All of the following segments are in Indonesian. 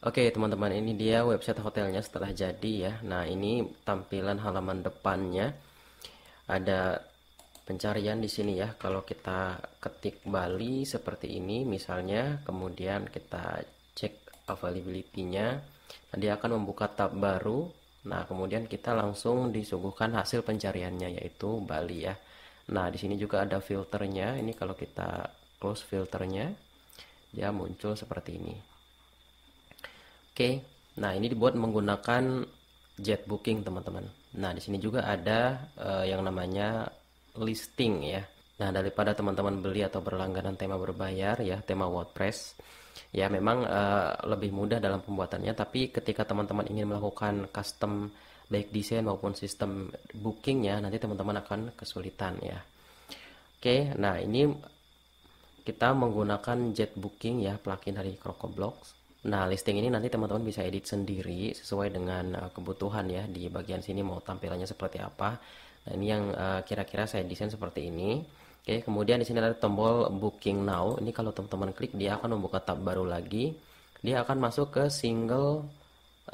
Oke, teman-teman, ini dia website hotelnya setelah jadi ya. Nah, ini tampilan halaman depannya. Ada pencarian di sini ya. Kalau kita ketik Bali seperti ini misalnya, kemudian kita cek availability-nya, nah, dia akan membuka tab baru. Nah, kemudian kita langsung disuguhkan hasil pencariannya yaitu Bali ya. Nah, di sini juga ada filternya. Ini kalau kita close filternya, dia muncul seperti ini. Oke, nah ini dibuat menggunakan jet booking teman-teman. Nah di sini juga ada yang namanya listing ya. Nah daripada teman-teman beli atau berlangganan tema berbayar ya, tema WordPress, ya memang lebih mudah dalam pembuatannya. Tapi ketika teman-teman ingin melakukan custom baik desain maupun sistem bookingnya, nanti teman-teman akan kesulitan ya. Oke, nah ini kita menggunakan jet booking ya, plugin dari CrocoBlogs. Nah, listing ini nanti teman-teman bisa edit sendiri sesuai dengan kebutuhan ya. Di bagian sini mau tampilannya seperti apa. Nah, ini yang kira-kira saya desain seperti ini. Oke, kemudian di sini ada tombol Booking Now. Ini kalau teman-teman klik dia akan membuka tab baru lagi. Dia akan masuk ke single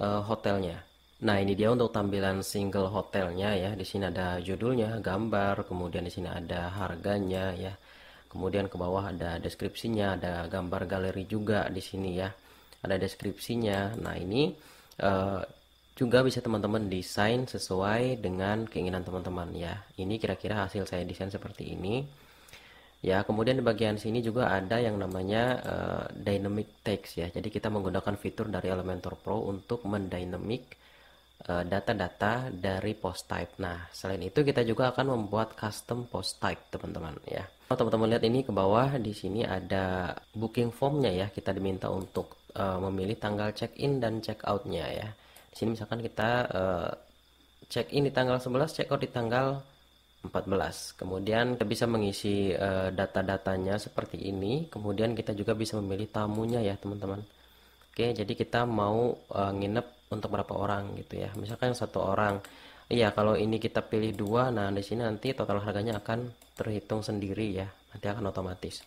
hotelnya. Nah, ini dia untuk tampilan single hotelnya ya. Di sini ada judulnya, gambar, kemudian di sini ada harganya ya. Kemudian ke bawah ada deskripsinya, ada gambar galeri juga di sini ya. Ada deskripsinya. Nah, ini eh, juga bisa teman-teman desain sesuai dengan keinginan teman-teman ya. Ini kira-kira hasil saya desain seperti ini. Ya, kemudian di bagian sini juga ada yang namanya dynamic text ya. Jadi kita menggunakan fitur dari Elementor Pro untuk mendynamic data-data dari post type. Nah, selain itu kita juga akan membuat custom post type, teman-teman ya. Kalau teman-teman lihat ini ke bawah, di sini ada booking formnya ya. Kita diminta untuk memilih tanggal check-in dan check-out-nya ya. Di sini misalkan kita check-in di tanggal 11, check-out di tanggal 14. Kemudian kita bisa mengisi data-datanya seperti ini. Kemudian kita juga bisa memilih tamunya ya, teman-teman. Oke, jadi kita mau nginep untuk berapa orang gitu ya. Misalkan satu orang. Iya, kalau ini kita pilih dua, nah di sini nanti total harganya akan terhitung sendiri ya. Nanti akan otomatis.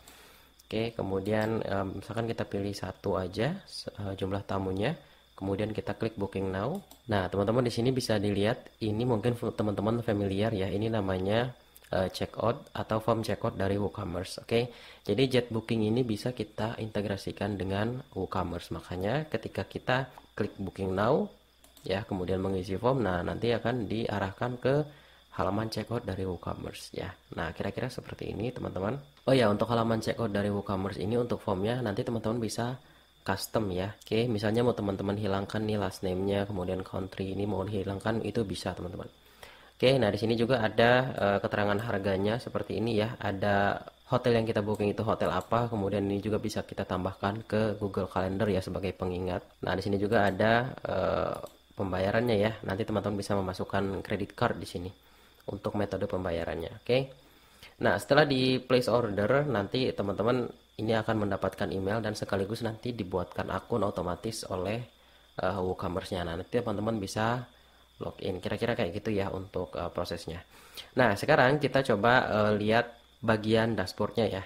Oke, kemudian misalkan kita pilih satu aja jumlah tamunya. Kemudian kita klik booking now. Nah, teman-teman di sini bisa dilihat ini mungkin teman-teman familiar ya. Ini namanya checkout atau form checkout dari WooCommerce. Oke, jadi jet booking ini bisa kita integrasikan dengan WooCommerce. Makanya ketika kita klik booking now, ya kemudian mengisi form, nah nanti akan diarahkan ke halaman checkout dari WooCommerce ya. Nah kira-kira seperti ini teman-teman. Oh ya, untuk halaman checkout dari WooCommerce ini untuk formnya nanti teman-teman bisa custom ya. Oke, misalnya mau teman-teman hilangkan nih last name-nya, kemudian country ini mau hilangkan, itu bisa teman-teman. Oke, nah di sini juga ada keterangan harganya seperti ini ya. Ada hotel yang kita booking itu hotel apa, kemudian ini juga bisa kita tambahkan ke Google Calendar ya sebagai pengingat. Nah, di sini juga ada pembayarannya ya. Nanti teman-teman bisa memasukkan credit card di sini untuk metode pembayarannya. Oke. Nah, setelah di place order, nanti teman-teman ini akan mendapatkan email dan sekaligus nanti dibuatkan akun otomatis oleh WooCommerce-nya. Nah, nanti teman-teman bisa login. Kira-kira kayak gitu ya untuk prosesnya. Nah, sekarang kita coba lihat bagian dashboardnya ya.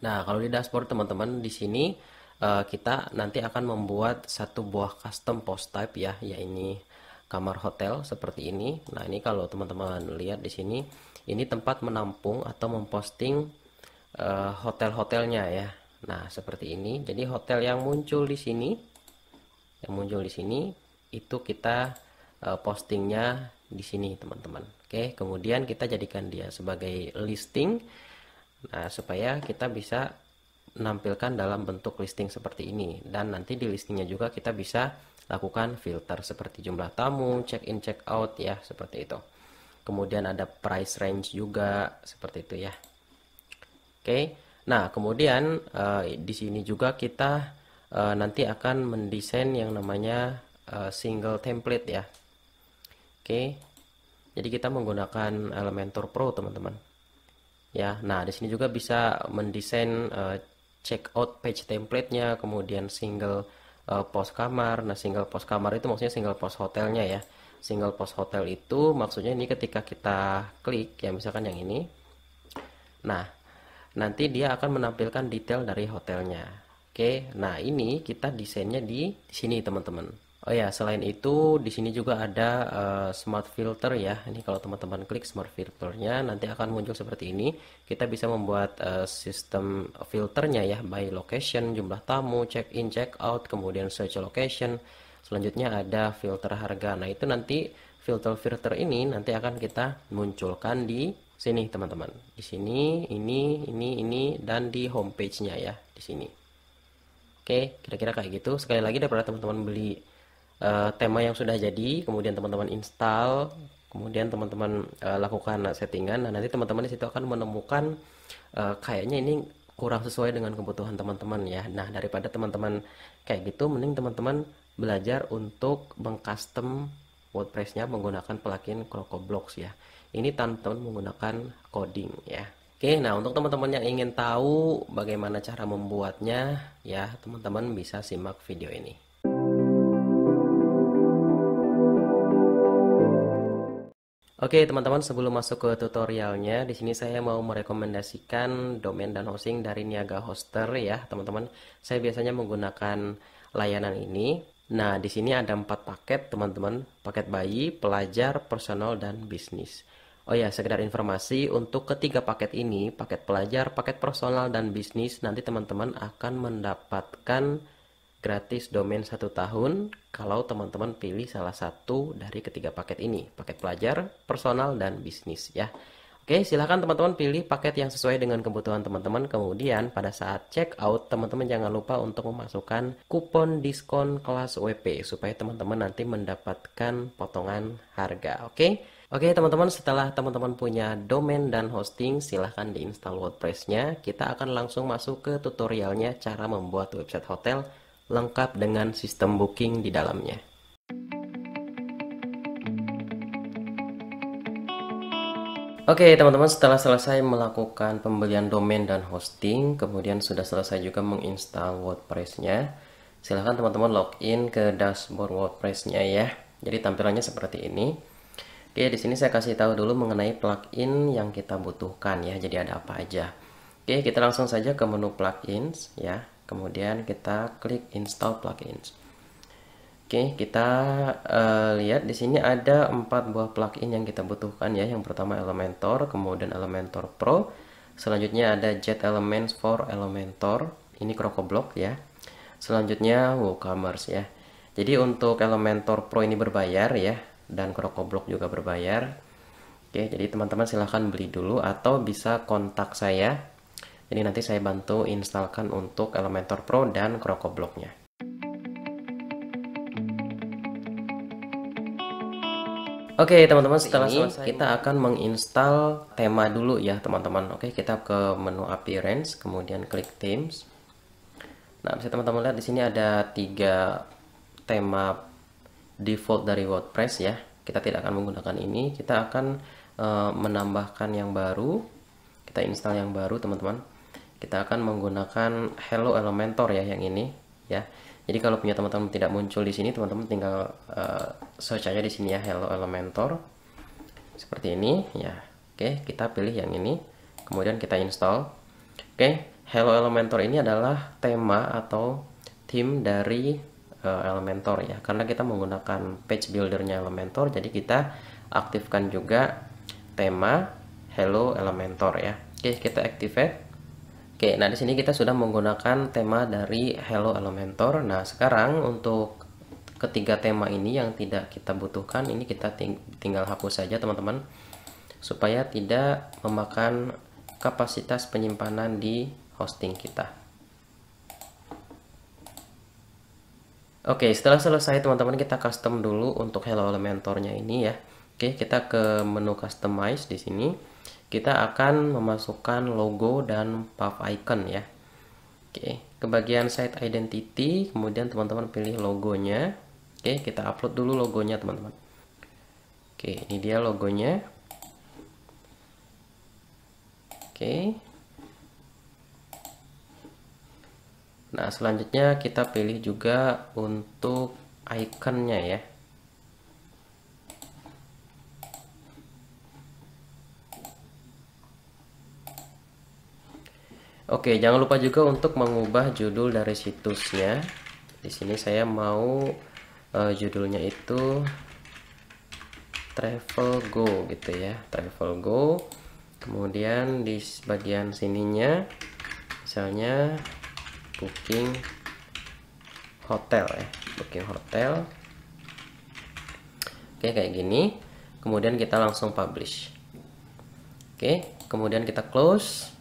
Nah, kalau di dashboard teman-teman di sini kita nanti akan membuat satu buah custom post type ya, yaitu kamar hotel seperti ini. Nah, ini kalau teman-teman lihat di sini, ini tempat menampung atau memposting hotel-hotelnya ya. Nah, seperti ini. Jadi hotel yang muncul di sini, itu kita postingnya di sini teman-teman. Oke, kemudian kita jadikan dia sebagai listing. Nah, supaya kita bisa menampilkan dalam bentuk listing seperti ini. Dan nanti di listingnya juga kita bisa lakukan filter seperti jumlah tamu, check in, check out ya, seperti itu. Kemudian ada price range juga seperti itu ya. Oke. Nah, kemudian di sini juga kita nanti akan mendesain yang namanya single template ya. Oke. Jadi kita menggunakan Elementor Pro, teman-teman. Ya, nah di sini juga bisa mendesain checkout page template-nya, kemudian single post kamar. Nah, single post kamar itu maksudnya single post hotelnya ya. Single post hotel itu maksudnya ini ketika kita klik ya, misalkan yang ini. Nah, nanti dia akan menampilkan detail dari hotelnya. Oke, nah ini kita desainnya di sini teman-teman. Oh ya, selain itu di sini juga ada smart filter ya. Ini kalau teman-teman klik smart filternya nanti akan muncul seperti ini. Kita bisa membuat sistem filternya ya, by location, jumlah tamu, check in, check out, kemudian search location. Selanjutnya ada filter harga. Nah, itu nanti filter-filter ini nanti akan kita munculkan di sini teman-teman. Di sini, ini dan di homepage-nya ya, di sini. Oke, kira-kira kayak gitu. Sekali lagi daripada teman-teman beli tema yang sudah jadi, kemudian teman-teman install, kemudian teman-teman lakukan settingan. Nah, nanti teman-teman di situ akan menemukan kayaknya ini kurang sesuai dengan kebutuhan teman-teman ya. Nah, daripada teman-teman kayak gitu, mending teman-teman belajar untuk mengcustom WordPress-nya menggunakan plugin CrocoBlox ya. Ini tanpa menggunakan coding ya. Oke, nah untuk teman-teman yang ingin tahu bagaimana cara membuatnya, ya teman-teman bisa simak video ini. Oke teman-teman, sebelum masuk ke tutorialnya, di sini saya mau merekomendasikan domain dan hosting dari Niaga Hoster ya teman-teman. Saya biasanya menggunakan layanan ini. Nah, di sini ada 4 paket teman-teman, paket bayi, pelajar, personal, dan bisnis. Oh ya, sekedar informasi, untuk ketiga paket ini, paket pelajar, paket personal, dan bisnis, nanti teman-teman akan mendapatkan gratis domain 1 tahun kalau teman-teman pilih salah satu dari ketiga paket ini, paket pelajar, personal, dan bisnis ya. Oke, silahkan teman-teman pilih paket yang sesuai dengan kebutuhan teman-teman. Kemudian pada saat check out, teman-teman jangan lupa untuk memasukkan kupon diskon kelas WP supaya teman-teman nanti mendapatkan potongan harga. Oke teman-teman, setelah teman-teman punya domain dan hosting, silahkan diinstal WordPress-nya. Kita akan langsung masuk ke tutorialnya cara membuat website hotel lengkap dengan sistem booking di dalamnya. Oke teman-teman, setelah selesai melakukan pembelian domain dan hosting, kemudian sudah selesai juga menginstal WordPress-nya, silahkan teman-teman login ke dashboard WordPress-nya ya. Jadi tampilannya seperti ini. Oke, di sini saya kasih tahu dulu mengenai plugin yang kita butuhkan ya. Jadi ada apa aja. Oke, kita langsung saja ke menu plugins ya. Kemudian kita klik install plugins. Oke, kita lihat di sini ada 4 buah plugin yang kita butuhkan ya. Yang pertama Elementor, kemudian Elementor Pro. Selanjutnya ada Jet Elements for Elementor. Ini CrocoBlox ya. Selanjutnya WooCommerce ya. Jadi untuk Elementor Pro ini berbayar ya, dan CrocoBlox juga berbayar. Oke, jadi teman-teman silahkan beli dulu atau bisa kontak saya. Jadi nanti saya bantu instalkan untuk Elementor Pro dan CrocoBlox-nya. Oke teman-teman, setelah selesai kita akan menginstal tema dulu ya teman-teman. Oke, kita ke menu appearance, kemudian klik themes. Nah, bisa teman-teman lihat di sini ada 3 tema default dari WordPress ya. Kita tidak akan menggunakan ini, kita akan menambahkan yang baru. Kita install yang baru teman-teman. Kita akan menggunakan Hello Elementor ya, yang ini ya. Jadi kalau punya teman-teman tidak muncul di sini, teman-teman tinggal search aja di sini ya, Hello Elementor. Seperti ini ya. Oke, kita pilih yang ini. Kemudian kita install. Oke, Hello Elementor ini adalah tema atau theme dari Elementor ya. Karena kita menggunakan page buildernya Elementor, jadi kita aktifkan juga tema Hello Elementor ya. Oke, kita activate. Oke, nah di sini kita sudah menggunakan tema dari Hello Elementor. Nah, sekarang untuk ketiga tema ini yang tidak kita butuhkan, ini kita tinggal hapus saja teman-teman, supaya tidak memakan kapasitas penyimpanan di hosting kita. Oke, setelah selesai teman-teman, kita custom dulu untuk Hello Elementor-nya ini ya. Oke, kita ke menu customize di sini. Kita akan memasukkan logo dan path icon ya. Oke, ke bagian site identity, kemudian teman-teman pilih logonya. Oke, kita upload dulu logonya teman-teman. Oke, ini dia logonya. Oke. Nah, selanjutnya kita pilih juga untuk ikonnya ya. Oke, jangan lupa juga untuk mengubah judul dari situsnya. Di sini saya mau judulnya itu Travel Go gitu ya, Travel Go. Kemudian di bagian sininya misalnya booking hotel ya, booking hotel. Oke, kayak gini. Kemudian kita langsung publish. Oke, kemudian kita close.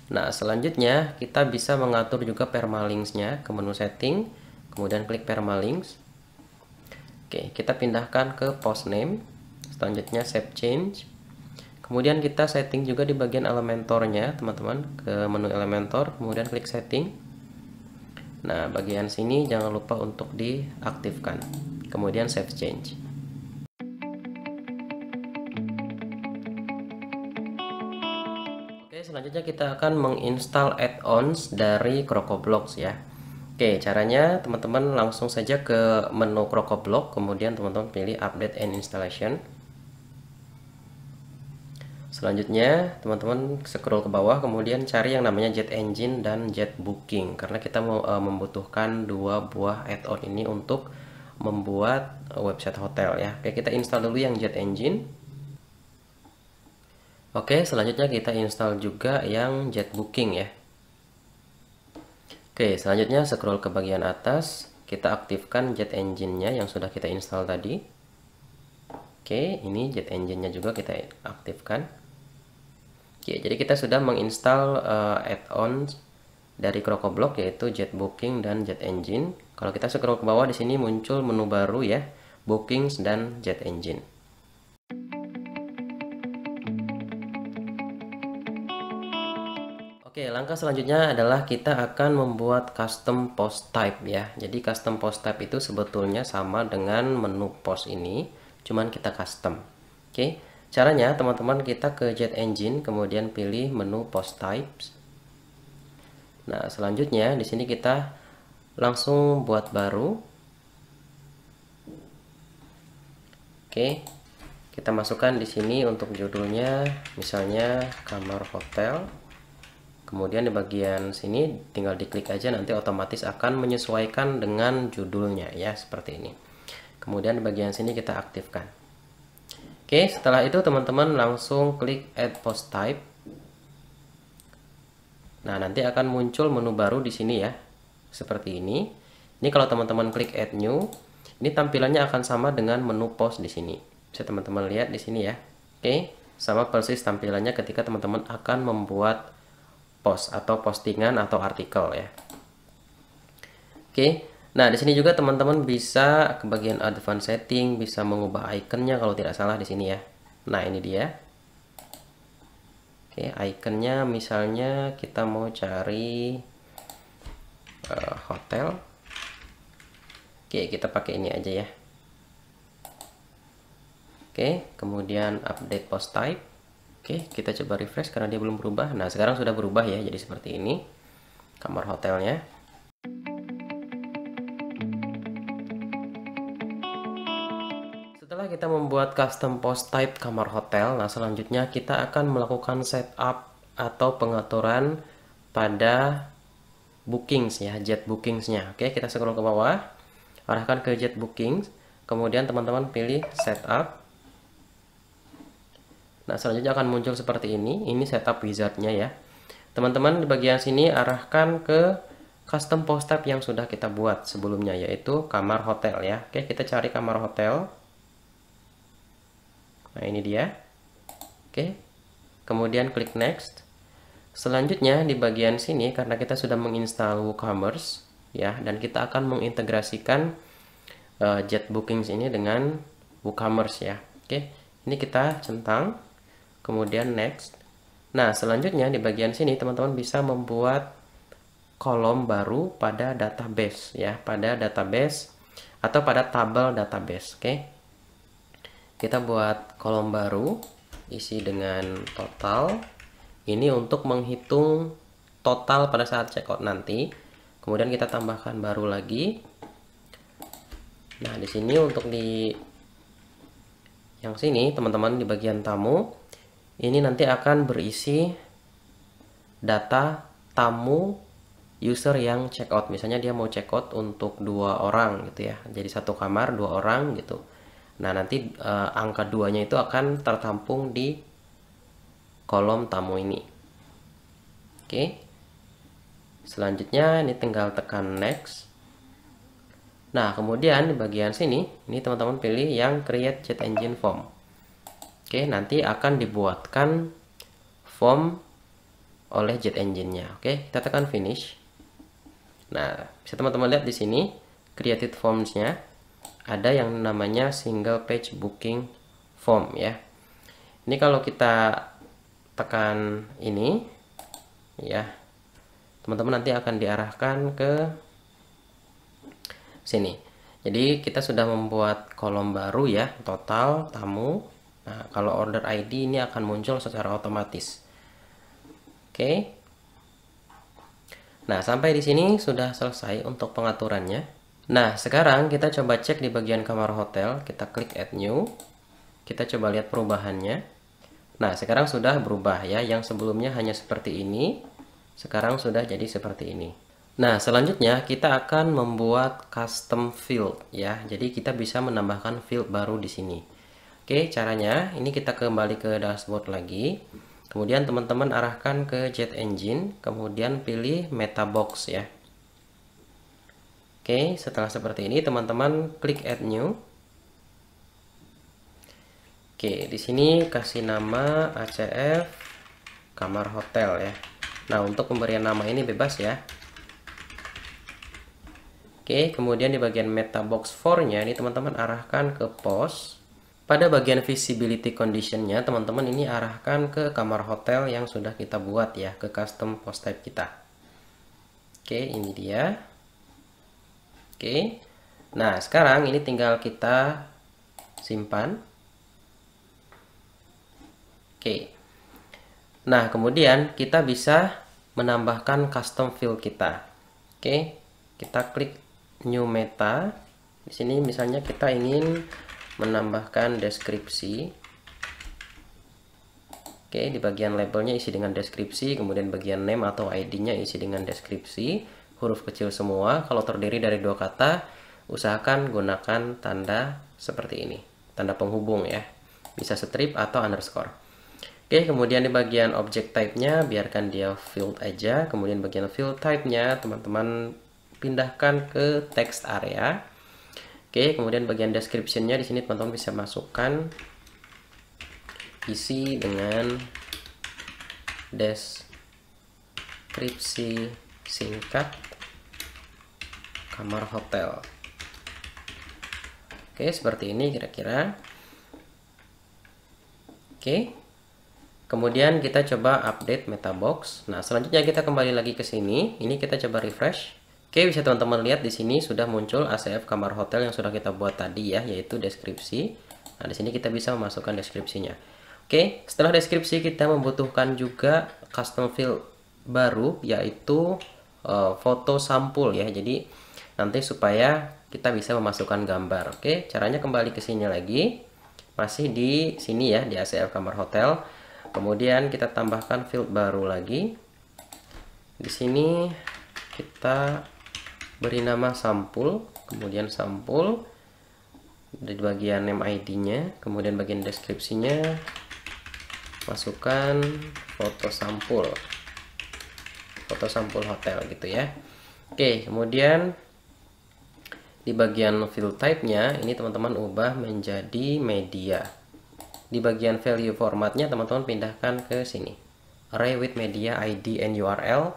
Nah, selanjutnya kita bisa mengatur juga permalinksnya ke menu setting, kemudian klik permalinks. Oke, kita pindahkan ke post name. Selanjutnya save change. Kemudian kita setting juga di bagian Elementornya, teman-teman, ke menu Elementor, kemudian klik setting. Nah, bagian sini jangan lupa untuk diaktifkan. Kemudian save change. Oke, selanjutnya kita akan menginstal add-ons dari CrocoBlox ya. Oke, caranya teman-teman langsung saja ke menu CrocoBlox, kemudian teman-teman pilih Update and Installation. Selanjutnya teman-teman scroll ke bawah, kemudian cari yang namanya Jet Engine dan Jet Booking, karena kita mau membutuhkan dua buah add-on ini untuk membuat website hotel ya. Oke, kita install dulu yang Jet Engine. Oke, selanjutnya kita install juga yang Jet Booking ya. Oke, selanjutnya scroll ke bagian atas, kita aktifkan Jet Engine-nya yang sudah kita install tadi. Oke, ini Jet Engine-nya juga kita aktifkan. Oke, jadi kita sudah menginstal add-ons dari CrocoBlox yaitu Jet Booking dan Jet Engine. Kalau kita scroll ke bawah, di sini muncul menu baru ya, Bookings dan Jet Engine. Oke, langkah selanjutnya adalah kita akan membuat custom post type ya. Jadi custom post type itu sebetulnya sama dengan menu post ini, cuman kita custom. Oke, caranya teman-teman kita ke Jet Engine, kemudian pilih menu post types. Nah, selanjutnya di sini kita langsung buat baru. Oke, kita masukkan di sini untuk judulnya, misalnya kamar hotel. Kemudian di bagian sini tinggal diklik aja, nanti otomatis akan menyesuaikan dengan judulnya ya, seperti ini. Kemudian di bagian sini kita aktifkan. Oke, setelah itu teman-teman langsung klik Add Post Type. Nah, nanti akan muncul menu baru di sini ya, seperti ini. Ini kalau teman-teman klik Add New, ini tampilannya akan sama dengan menu post di sini. Bisa teman-teman lihat di sini ya. Oke, sama persis tampilannya ketika teman-teman akan membuat post atau postingan atau artikel ya. Oke, nah di sini juga teman-teman bisa ke bagian advanced setting, bisa mengubah ikonnya kalau tidak salah di sini ya. Nah, ini dia. Oke, ikonnya misalnya kita mau cari hotel. Oke, kita pakai ini aja ya. Oke, kemudian update post type. Oke, kita coba refresh karena dia belum berubah. Nah, sekarang sudah berubah ya, jadi seperti ini kamar hotelnya. Setelah kita membuat custom post type kamar hotel, nah selanjutnya kita akan melakukan setup atau pengaturan pada bookings ya, Jet Bookings-nya. Oke, kita scroll ke bawah, arahkan ke Jet Bookings, kemudian teman-teman pilih setup. Nah, selanjutnya akan muncul seperti ini setup wizardnya ya. Teman-teman di bagian sini arahkan ke custom post type yang sudah kita buat sebelumnya, yaitu kamar hotel ya. Oke, kita cari kamar hotel. Nah, ini dia. Oke, kemudian klik next. Selanjutnya di bagian sini, karena kita sudah menginstal WooCommerce ya, dan kita akan mengintegrasikan Jet Bookings ini dengan WooCommerce ya. Oke, ini kita centang, kemudian next. Nah, selanjutnya di bagian sini teman-teman bisa membuat kolom baru pada database ya, pada database atau pada tabel database. Oke, kita buat kolom baru, isi dengan total. Ini untuk menghitung total pada saat checkout nanti. Kemudian kita tambahkan baru lagi. Nah, di sini untuk di yang sini teman-teman di bagian tamu, ini nanti akan berisi data tamu user yang check out. Misalnya dia mau check out untuk 2 orang gitu ya, jadi satu kamar 2 orang gitu. Nah nanti angka 2-nya itu akan tertampung di kolom tamu ini. Oke, selanjutnya ini tinggal tekan next. Nah kemudian di bagian sini ini teman-teman pilih yang create jet engine form. Oke, nanti akan dibuatkan form oleh jet engine-nya. Oke, kita tekan finish. Nah, bisa teman-teman lihat di sini created forms-nya ada yang namanya single page booking form ya. Ini kalau kita tekan ini ya, teman-teman nanti akan diarahkan ke sini. Jadi kita sudah membuat kolom baru ya, total tamu. Nah, kalau order ID ini akan muncul secara otomatis. Oke. Nah, sampai di sini sudah selesai untuk pengaturannya. Nah, sekarang kita coba cek di bagian kamar hotel. Kita klik add new. Kita coba lihat perubahannya. Nah, sekarang sudah berubah ya. Yang sebelumnya hanya seperti ini, sekarang sudah jadi seperti ini. Nah, selanjutnya kita akan membuat custom field ya. Jadi kita bisa menambahkan field baru di sini. Oke, caranya ini kita kembali ke dashboard lagi. Kemudian teman-teman arahkan ke jet engine, kemudian pilih meta box ya. Oke, setelah seperti ini teman-teman klik add new. Oke, di sini kasih nama ACF kamar hotel ya. Nah, untuk pemberian nama ini bebas ya. Oke, kemudian di bagian meta box 4-nya ini teman-teman arahkan ke post. Pada bagian visibility condition-nya, teman-teman ini arahkan ke kamar hotel yang sudah kita buat ya, ke custom post type kita. Oke, ini dia. Oke. Nah, sekarang ini tinggal kita simpan. Oke. Nah, kemudian kita bisa menambahkan custom field kita. Oke, kita klik new meta. Di sini misalnya kita ingin menambahkan deskripsi. Oke, di bagian labelnya isi dengan deskripsi, kemudian bagian name atau ID-nya isi dengan deskripsi, huruf kecil semua. Kalau terdiri dari 2 kata, usahakan gunakan tanda seperti ini, tanda penghubung ya. Bisa strip atau underscore. Oke, kemudian di bagian object type-nya biarkan dia field aja. Kemudian bagian field type-nya teman-teman pindahkan ke text area. Oke, kemudian bagian description-nya di sini teman-teman bisa masukkan isi dengan deskripsi singkat kamar hotel. Oke, seperti ini kira-kira. Oke. Kemudian kita coba update meta box. Nah, selanjutnya kita kembali lagi ke sini. Ini kita coba refresh. Oke, bisa teman-teman lihat di sini sudah muncul ACF kamar hotel yang sudah kita buat tadi ya, yaitu deskripsi. Nah, di sini kita bisa memasukkan deskripsinya. Oke, setelah deskripsi kita membutuhkan juga custom field baru, yaitu foto sampul ya. Jadi nanti supaya kita bisa memasukkan gambar. Oke, caranya kembali ke sini lagi. Masih di sini ya, di ACF kamar hotel. Kemudian kita tambahkan field baru lagi. Di sini kita beri nama sampul, kemudian sampul di bagian name ID-nya, kemudian bagian deskripsinya masukkan foto sampul hotel gitu ya. Oke, kemudian di bagian field type-nya ini teman-teman ubah menjadi media. Di bagian value formatnya teman-teman pindahkan ke sini, array with media ID and URL.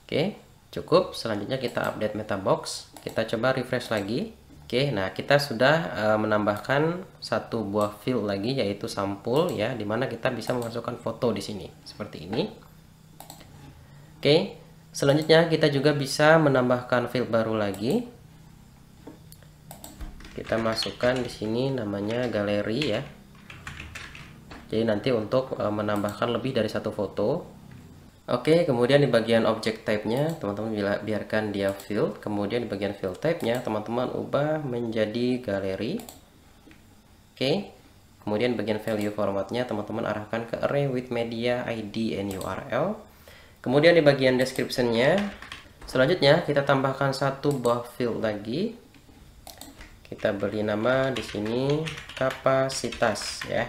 Oke, cukup. Selanjutnya kita update meta box. Kita coba refresh lagi. Oke, nah kita sudah menambahkan satu buah field lagi, yaitu sampul ya, dimana kita bisa memasukkan foto di sini seperti ini. Oke, selanjutnya kita juga bisa menambahkan field baru lagi. Kita masukkan di sini namanya galeri ya. Jadi nanti untuk menambahkan lebih dari satu foto. Oke, kemudian di bagian object type-nya teman-teman biarkan dia field. Kemudian di bagian field type-nya teman-teman ubah menjadi galeri. Oke, kemudian bagian value formatnya teman-teman arahkan ke array with media ID and URL. Kemudian di bagian description-nya, selanjutnya kita tambahkan satu buah field lagi. Kita beri nama di sini kapasitas ya.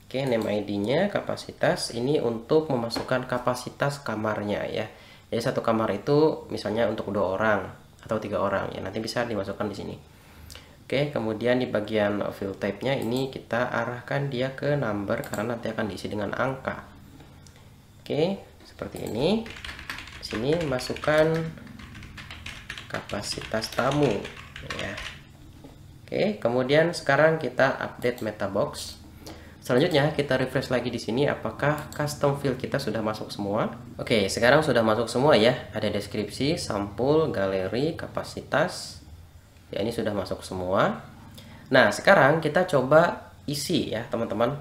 Oke, name ID-nya kapasitas. Ini untuk memasukkan kapasitas kamarnya ya. Jadi satu kamar itu misalnya untuk 2 orang atau 3 orang ya. Nanti bisa dimasukkan di sini. Oke, kemudian di bagian field type-nya ini kita arahkan dia ke number karena nanti akan diisi dengan angka. Oke, seperti ini. Di sini masukkan kapasitas tamu ya. Oke, kemudian sekarang kita update MetaBox. Selanjutnya kita refresh lagi di sini apakah custom field kita sudah masuk semua. Oke, sekarang sudah masuk semua ya. Ada deskripsi, sampul, galeri, kapasitas. Ya, ini sudah masuk semua. Nah, sekarang kita coba isi ya, teman-teman.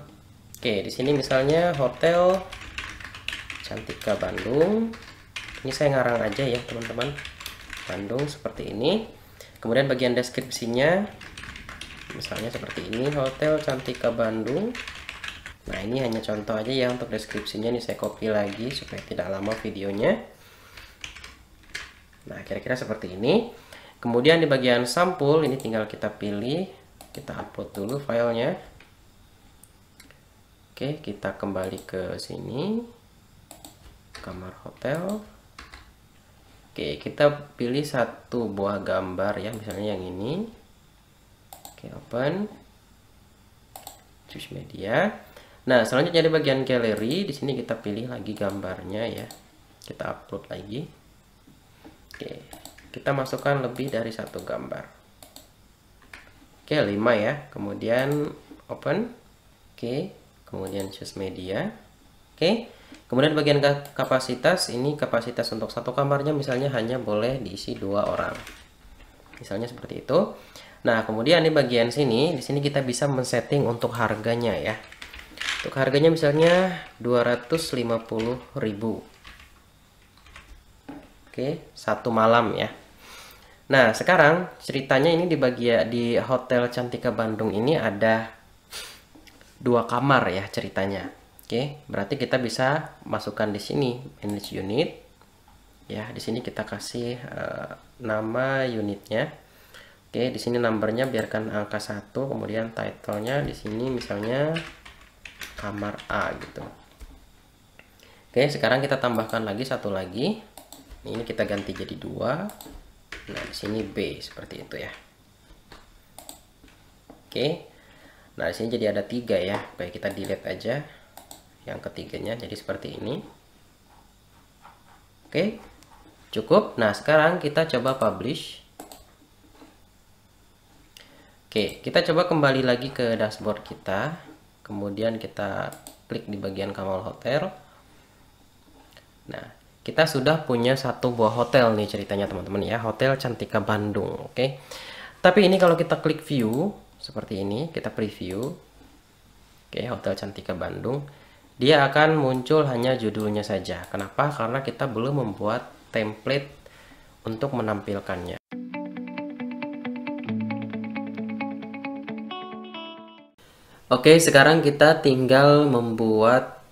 Oke, di sini misalnya Hotel Cantika Bandung. Ini saya ngarang aja ya, teman-teman. Bandung seperti ini. Kemudian bagian deskripsinya misalnya seperti ini, Hotel Cantika Bandung. Nah, ini hanya contoh aja ya untuk deskripsinya. Ini saya copy lagi supaya tidak lama videonya. Nah, kira-kira seperti ini. Kemudian di bagian sampul ini tinggal kita pilih, kita upload dulu filenya. Oke, kita kembali ke sini, kamar hotel. Oke, kita pilih satu buah gambar ya, misalnya yang ini. Oke, open, choose media. Nah, selanjutnya di bagian galeri, di sini kita pilih lagi gambarnya ya, kita upload lagi. Oke, kita masukkan lebih dari satu gambar. Oke, 5 ya. Kemudian open. Oke, kemudian choose media. Oke, kemudian bagian kapasitas, ini kapasitas untuk satu kamarnya misalnya hanya boleh diisi 2 orang. Misalnya seperti itu. Nah, kemudian di bagian sini, di sini kita bisa men-setting untuk harganya ya. Untuk harganya misalnya 250.000. Oke, 1 malam ya. Nah, sekarang ceritanya ini di bagian di Hotel Cantika Bandung ini ada 2 kamar ya ceritanya. Oke, berarti kita bisa masukkan di sini manage unit. Ya, di sini kita kasih nama unitnya. Oke, di sini numbernya biarkan angka 1, kemudian title-nya di sini misalnya kamar A gitu. Oke, sekarang kita tambahkan lagi satu lagi. Ini kita ganti jadi 2. Nah, di sini B seperti itu ya. Oke. Nah, di sini jadi ada 3 ya. Baik, kita delete aja yang ketiganya jadi seperti ini. Oke. Cukup. Nah, sekarang kita coba publish. Oke, kita coba kembali lagi ke dashboard kita. Kemudian kita klik di bagian Kamal Hotel. Nah, kita sudah punya satu buah hotel nih ceritanya teman-teman ya. Hotel Cantika Bandung. Oke. Tapi ini kalau kita klik view seperti ini, kita preview. Oke, Hotel Cantika Bandung. Dia akan muncul hanya judulnya saja. Kenapa? Karena kita belum membuat template untuk menampilkannya. Oke, sekarang kita tinggal membuat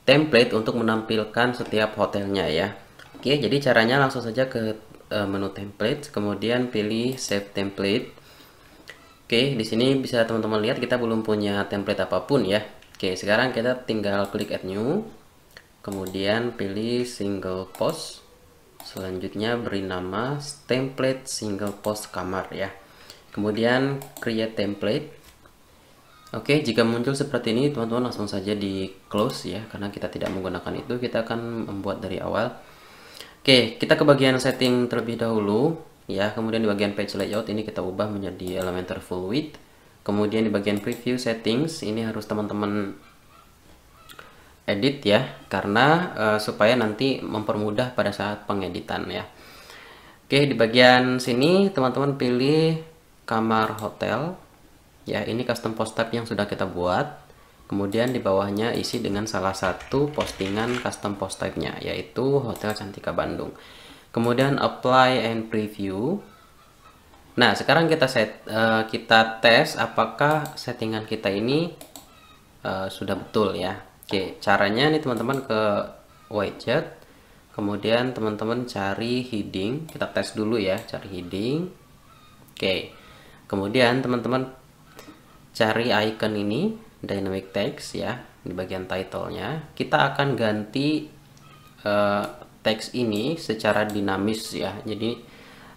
template untuk menampilkan setiap hotelnya ya. Oke, jadi caranya langsung saja ke menu template, kemudian pilih save template. Oke, di sini bisa teman-teman lihat kita belum punya template apapun ya. Oke, sekarang kita tinggal klik add new, kemudian pilih single post. Selanjutnya beri nama template single post kamar ya. Kemudian create template. Oke, jika muncul seperti ini, teman-teman langsung saja di close ya, karena kita tidak menggunakan itu, kita akan membuat dari awal. Oke, kita ke bagian setting terlebih dahulu ya, kemudian di bagian page layout ini kita ubah menjadi Elementor full width. Kemudian di bagian preview settings ini harus teman-teman edit ya, karena supaya nanti mempermudah pada saat pengeditan ya. Oke, di bagian sini teman-teman pilih kamar hotel. Ya, ini custom post type yang sudah kita buat. Kemudian di bawahnya isi dengan salah satu postingan custom post type-nya, yaitu Hotel Cantika Bandung. Kemudian apply and preview. Nah, sekarang kita tes apakah settingan kita ini sudah betul ya. Oke, caranya nih teman-teman ke widget, kemudian teman-teman cari heading, kita tes dulu ya, cari heading. Oke, kemudian teman-teman cari icon ini, dynamic text ya, di bagian title-nya. Kita akan ganti teks ini secara dinamis ya, jadi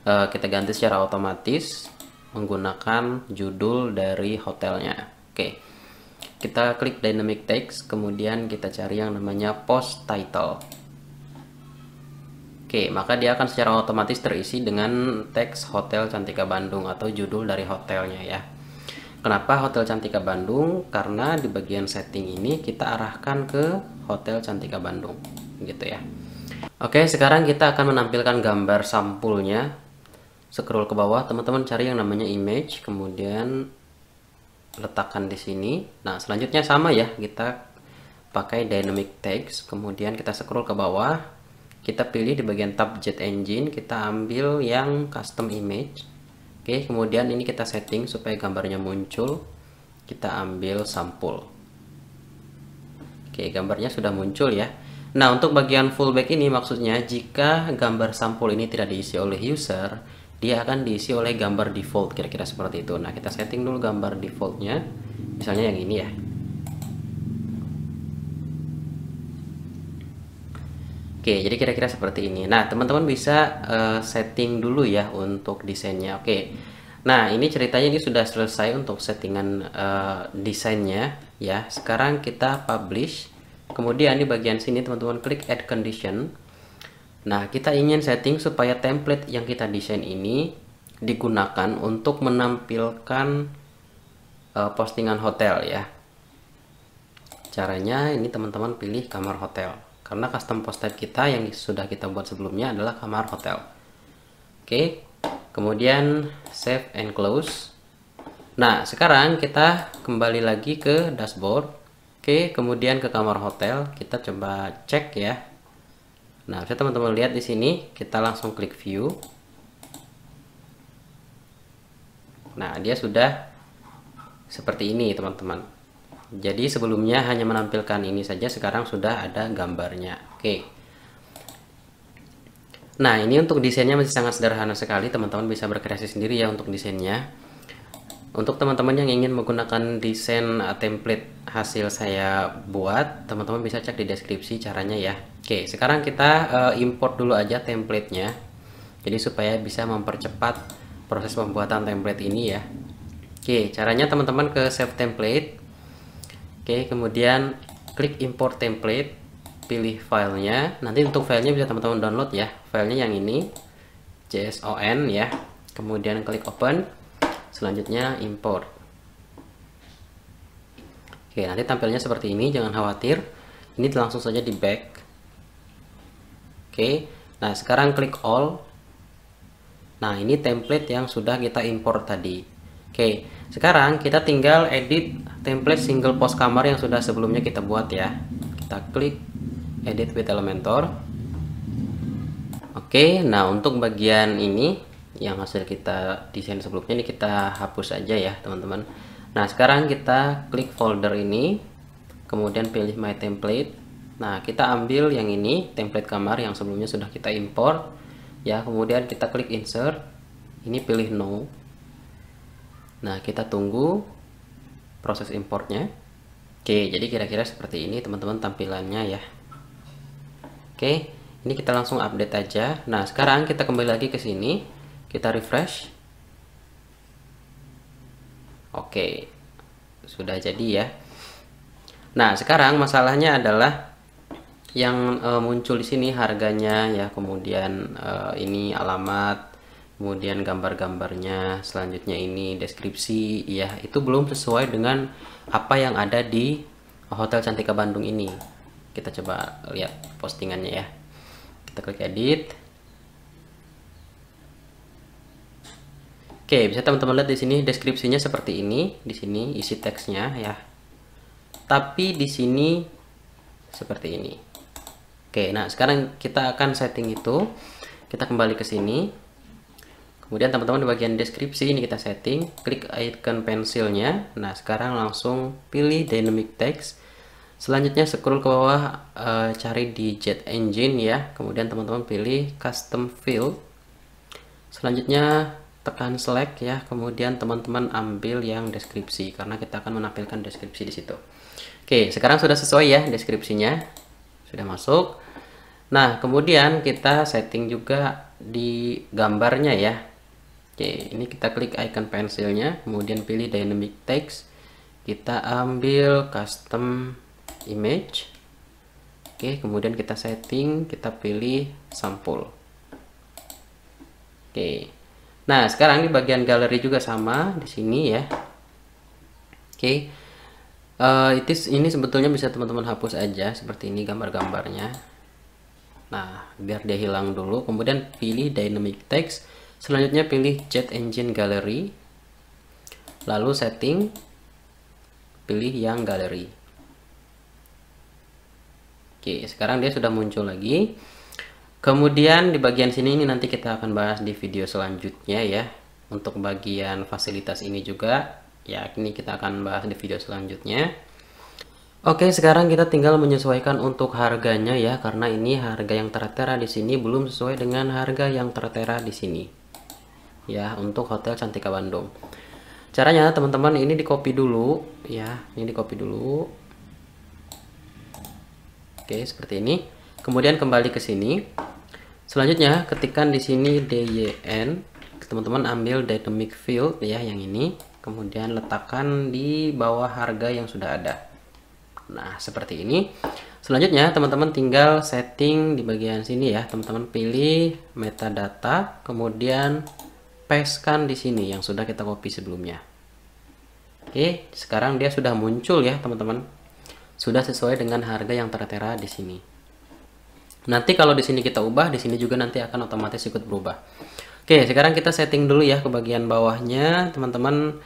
kita ganti secara otomatis menggunakan judul dari hotelnya. Oke, kita klik dynamic text, kemudian kita cari yang namanya post title. Oke, maka dia akan secara otomatis terisi dengan teks Hotel Cantika Bandung atau judul dari hotelnya ya. Kenapa Hotel Cantika Bandung? Karena di bagian setting ini kita arahkan ke Hotel Cantika Bandung gitu ya. Oke, sekarang kita akan menampilkan gambar sampulnya. Scroll ke bawah, teman-teman cari yang namanya image, kemudian letakkan di sini. Nah, selanjutnya sama ya, kita pakai dynamic text, kemudian kita scroll ke bawah, kita pilih di bagian tab Jet Engine, kita ambil yang custom image. Oke, kemudian ini kita setting supaya gambarnya muncul, kita ambil sampul. Oke, gambarnya sudah muncul ya. Nah, untuk bagian fullback ini maksudnya jika gambar sampul ini tidak diisi oleh user, dia akan diisi oleh gambar default, kira-kira seperti itu. Nah, kita setting dulu gambar defaultnya, misalnya yang ini ya. Oke, jadi kira-kira seperti ini. Nah, teman-teman bisa setting dulu ya untuk desainnya. Oke, nah ini ceritanya ini sudah selesai untuk settingan desainnya ya. Sekarang kita publish. Kemudian di bagian sini teman-teman klik add condition. Nah, kita ingin setting supaya template yang kita desain ini digunakan untuk menampilkan postingan hotel ya. Caranya ini teman-teman pilih kamar hotel. Karena custom post type kita yang sudah kita buat sebelumnya adalah kamar hotel. Oke, kemudian save and close. Nah, sekarang kita kembali lagi ke dashboard. Oke, kemudian ke kamar hotel, kita coba cek ya. Nah, bisa teman-teman lihat di sini, kita langsung klik view. Nah, dia sudah seperti ini, teman-teman. Jadi sebelumnya hanya menampilkan ini saja, sekarang sudah ada gambarnya. Oke. Nah, ini untuk desainnya masih sangat sederhana sekali, teman-teman bisa berkreasi sendiri ya untuk desainnya. Untuk teman-teman yang ingin menggunakan desain template hasil saya buat, teman-teman bisa cek di deskripsi caranya ya. Oke, sekarang kita import dulu aja templatenya. Jadi supaya bisa mempercepat proses pembuatan template ini ya. Oke, caranya teman-teman ke save template. Oke, kemudian klik import template, pilih filenya. Nanti untuk filenya bisa teman-teman download ya. Filenya yang ini, JSON ya. Kemudian klik open. Selanjutnya import. Oke, nanti tampilnya seperti ini, jangan khawatir. Ini langsung saja di back. Oke, nah sekarang klik all. Nah, ini template yang sudah kita import tadi. Oke, sekarang kita tinggal edit template single post kamar yang sudah sebelumnya kita buat ya. Kita klik edit with Elementor. Oke, nah untuk bagian ini yang hasil kita desain sebelumnya ini kita hapus aja ya teman-teman. Nah, sekarang kita klik folder ini, kemudian pilih my template. Nah, kita ambil yang ini, template kamar yang sebelumnya sudah kita import ya. Kemudian kita klik insert, ini pilih no. Nah, kita tunggu proses importnya. Oke, jadi kira-kira seperti ini teman-teman tampilannya ya. Oke, ini kita langsung update aja. Nah, sekarang kita kembali lagi ke sini, kita refresh. Oke, sudah jadi ya. Nah, sekarang masalahnya adalah yang muncul di sini harganya ya, kemudian ini alamat, kemudian gambar-gambarnya, selanjutnya ini deskripsi ya, itu belum sesuai dengan apa yang ada di Hotel Cantika Bandung ini. Kita coba lihat postingannya ya. Kita klik edit. Oke, bisa teman-teman lihat di sini deskripsinya seperti ini, di sini isi teksnya ya. Tapi di sini seperti ini. Oke, nah sekarang kita akan setting itu. Kita kembali ke sini. Kemudian teman-teman di bagian deskripsi ini kita setting, klik icon pensilnya. Nah, sekarang langsung pilih dynamic text. Selanjutnya scroll ke bawah, cari di Jet Engine ya, kemudian teman-teman pilih Custom Field. Selanjutnya tekan select ya, kemudian teman-teman ambil yang deskripsi karena kita akan menampilkan deskripsi di situ. Oke, sekarang sudah sesuai ya deskripsinya, sudah masuk. Nah, kemudian kita setting juga di gambarnya ya. Oke, ini kita klik icon pensilnya, kemudian pilih dynamic text, kita ambil custom image. Oke, kemudian kita setting, kita pilih sampul. Oke, nah sekarang di bagian galeri juga sama di sini ya. Oke, ini sebetulnya bisa teman-teman hapus aja seperti ini gambar-gambarnya. Nah, biar dia hilang dulu, kemudian pilih dynamic text, selanjutnya pilih Jet Engine Gallery, lalu setting, pilih yang galeri. Oke, sekarang dia sudah muncul lagi. Kemudian di bagian sini ini nanti kita akan bahas di video selanjutnya ya. Untuk bagian fasilitas ini juga ya, ini kita akan bahas di video selanjutnya. Oke, sekarang kita tinggal menyesuaikan untuk harganya ya, karena ini harga yang tertera di sini belum sesuai dengan harga yang tertera di sini. Ya, untuk Hotel Cantika Bandung. Caranya teman-teman ini di copy dulu ya, ini di copy dulu. Oke, seperti ini. Kemudian kembali ke sini. Selanjutnya ketikkan di sini DYN. Teman-teman ambil dynamic field ya yang ini. Kemudian letakkan di bawah harga yang sudah ada. Nah, seperti ini. Selanjutnya teman-teman tinggal setting di bagian sini ya. Teman-teman pilih metadata, kemudian pastekan di sini yang sudah kita copy sebelumnya. Oke, sekarang dia sudah muncul ya, teman-teman. Sudah sesuai dengan harga yang tertera di sini. Nanti kalau di sini kita ubah, di sini juga nanti akan otomatis ikut berubah. Oke, sekarang kita setting dulu ya ke bagian bawahnya, teman-teman.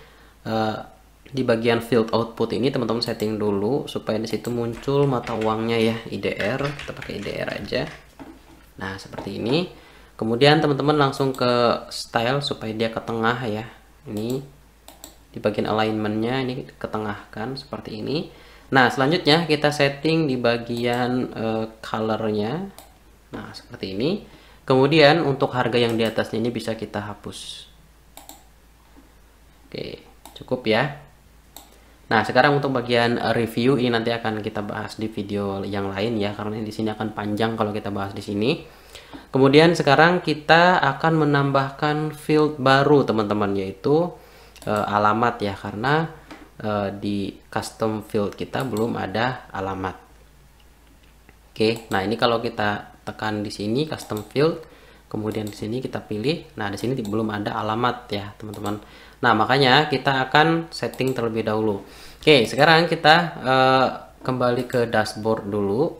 Di bagian field output ini teman-teman setting dulu supaya di situ muncul mata uangnya ya, IDR. Kita pakai IDR aja. Nah, seperti ini. Kemudian teman-teman langsung ke style supaya dia ke tengah ya. Ini di bagian alignmentnya ini ketengahkan seperti ini. Nah, selanjutnya kita setting di bagian colornya. Nah, seperti ini. Kemudian untuk harga yang di atasnya ini bisa kita hapus. Oke, cukup ya. Nah, sekarang untuk bagian review ini nanti akan kita bahas di video yang lain ya, karena di sini akan panjang kalau kita bahas di sini. Kemudian sekarang kita akan menambahkan field baru, teman-teman, yaitu alamat ya, karena di custom field kita belum ada alamat. Oke, nah ini kalau kita tekan di sini custom field, kemudian di sini kita pilih, nah di sini belum ada alamat ya, teman-teman. Nah, makanya kita akan setting terlebih dahulu. Oke, sekarang kita kembali ke dashboard dulu.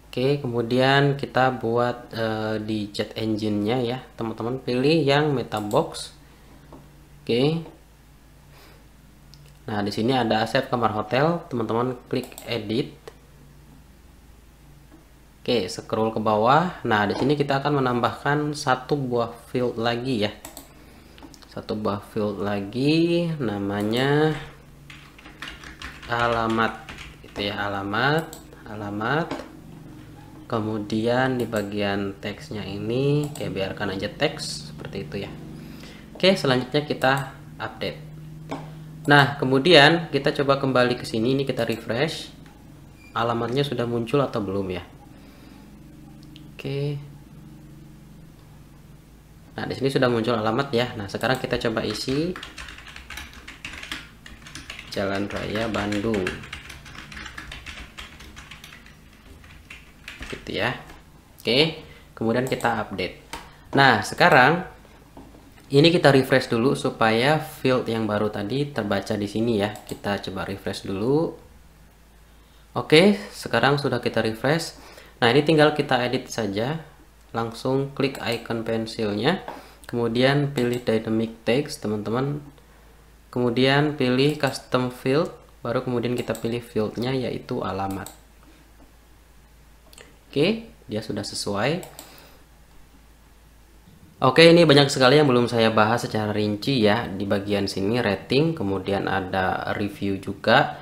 Oke, kemudian kita buat di Jet Engine-nya ya, teman-teman pilih yang Metabox. Oke. Nah, di sini ada aset kamar hotel, teman-teman klik edit. Oke, scroll ke bawah. Nah, di sini kita akan menambahkan satu buah field lagi ya. Satu buah field lagi, namanya alamat. Itu ya, alamat. Kemudian di bagian teksnya ini, kayak biarkan aja teks seperti itu ya. Oke, selanjutnya kita update. Nah, kemudian kita coba kembali ke sini, ini kita refresh. Alamatnya sudah muncul atau belum ya? Oke. Nah, di sini sudah muncul alamat ya. Nah, sekarang kita coba isi Jalan Raya Bandung. Gitu ya. Oke, kemudian kita update. Nah, sekarang ini kita refresh dulu supaya field yang baru tadi terbaca di sini ya. Kita coba refresh dulu. Oke, sekarang sudah kita refresh. Nah, ini tinggal kita edit saja. Langsung klik icon pensilnya. Kemudian pilih dynamic text, teman-teman. Kemudian pilih custom field. Baru kemudian kita pilih fieldnya yaitu alamat. Oke, dia sudah sesuai. Oke, ini banyak sekali yang belum saya bahas secara rinci ya. Di bagian sini rating, kemudian ada review juga.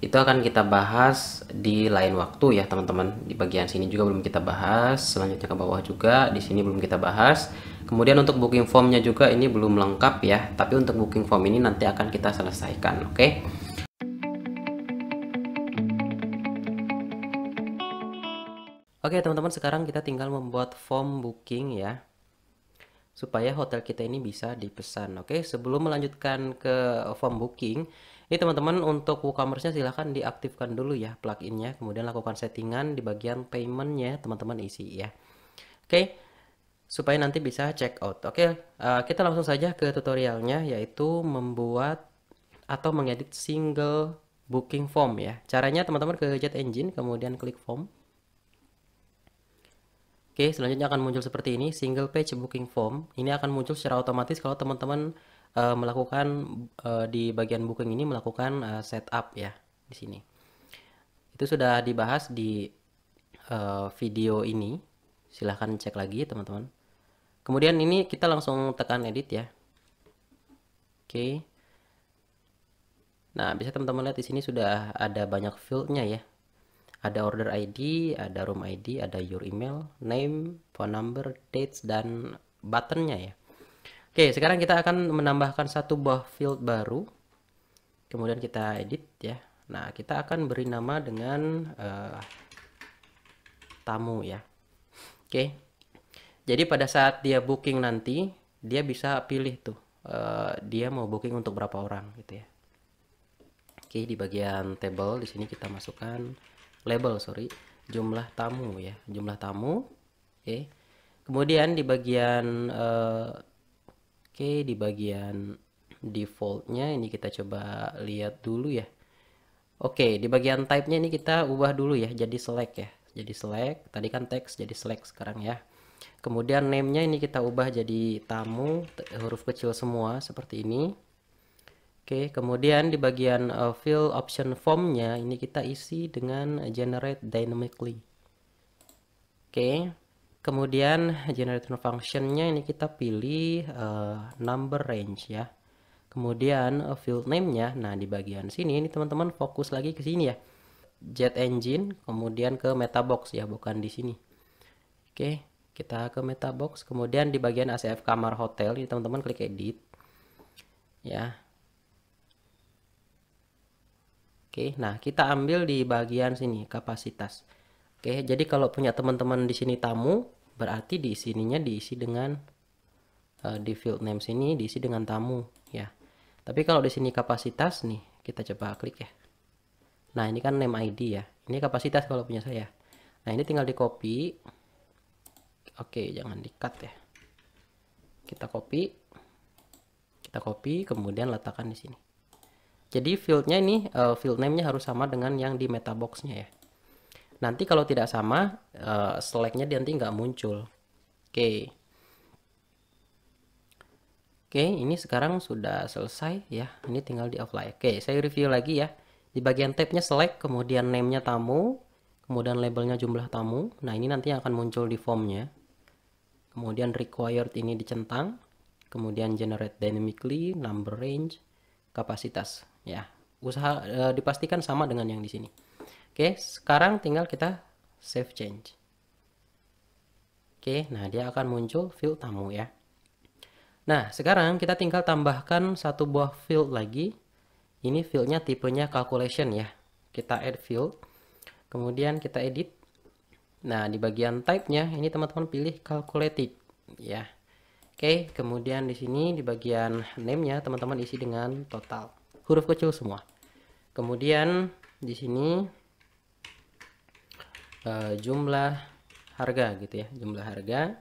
itu akan kita bahas di lain waktu ya teman-teman. Di bagian sini juga belum kita bahas, selanjutnya ke bawah juga di sini belum kita bahas. Kemudian untuk booking formnya juga ini belum lengkap ya, tapi untuk booking form ini nanti akan kita selesaikan, oke? Oke teman-teman, sekarang kita tinggal membuat form booking ya, supaya hotel kita ini bisa dipesan. Oke, sebelum melanjutkan ke form booking, ini teman-teman untuk WooCommerce-nya silahkan diaktifkan dulu ya pluginnya, kemudian lakukan settingan di bagian payment-nya teman-teman isi ya. Oke, supaya nanti bisa check out. Oke, kita langsung saja ke tutorialnya, yaitu membuat atau mengedit single booking form ya. Caranya teman-teman ke Jet Engine, kemudian klik form. Oke, selanjutnya akan muncul seperti ini, single page booking form. Ini akan muncul secara otomatis kalau teman-teman melakukan di bagian booking ini melakukan setup ya di sini. Itu sudah dibahas di video ini. Silahkan cek lagi teman-teman. Kemudian ini kita langsung tekan edit ya. Oke. Nah, bisa teman-teman lihat di sini sudah ada banyak fieldnya ya. Ada order ID, ada room ID, ada your email, name, phone number, dates, dan buttonnya ya. Oke, sekarang kita akan menambahkan satu buah field baru. Kemudian kita edit ya. Nah, kita akan beri nama dengan tamu ya. Oke. Jadi pada saat dia booking nanti, dia bisa pilih tuh dia mau booking untuk berapa orang gitu ya. Oke, di bagian table di sini kita masukkan label, jumlah tamu ya, jumlah tamu. Oke. Kemudian di bagian di bagian defaultnya ini kita coba lihat dulu ya. Oke, di bagian type-nya ini kita ubah dulu ya, jadi select ya. Jadi select, tadi kan text jadi select sekarang ya. Kemudian name-nya ini kita ubah jadi tamu, huruf kecil semua seperti ini. Oke, kemudian di bagian fill option form-nya ini kita isi dengan generate dynamically. Oke, kemudian generator function-nya ini kita pilih number range ya. Kemudian field name-nya, nah di bagian sini ini teman-teman fokus lagi ke sini ya. Jet Engine, kemudian ke Metabox ya, bukan di sini. Oke, kita ke Metabox, kemudian di bagian ACF kamar hotel ini teman-teman klik edit ya. Oke, nah kita ambil di bagian sini kapasitas. Oke, jadi kalau punya teman-teman di sini tamu, berarti di sininya diisi dengan di field name sini diisi dengan tamu ya. Tapi kalau di sini kapasitas nih, kita coba klik ya. Nah, ini kan name ID ya. Ini kapasitas kalau punya saya. Nah, ini tinggal di copy. Oke, jangan di-cut ya. Kita copy, kemudian letakkan di sini. Jadi fieldnya ini field name-nya harus sama dengan yang di Metabox-nya ya. Nanti kalau tidak sama, select-nya nanti nggak muncul. Oke. Oke, ini sekarang sudah selesai ya. Ini tinggal di apply. Oke, saya review lagi ya. Di bagian tab-nya select, kemudian name-nya tamu, kemudian labelnya jumlah tamu. Nah, ini nanti akan muncul di form-nya. Kemudian required ini dicentang, kemudian generate dynamically, number range, kapasitas ya. Usaha dipastikan sama dengan yang di sini. Oke, sekarang tinggal kita save change. Oke, nah dia akan muncul field tamu ya. Nah, sekarang kita tinggal tambahkan satu buah field lagi. Ini fieldnya tipenya calculation ya. Kita add field, kemudian kita edit. Nah, di bagian type-nya ini teman-teman pilih calculated ya. Oke, kemudian di sini di bagian name-nya teman-teman isi dengan total. Huruf kecil semua. Kemudian di sini jumlah harga gitu ya, jumlah harga.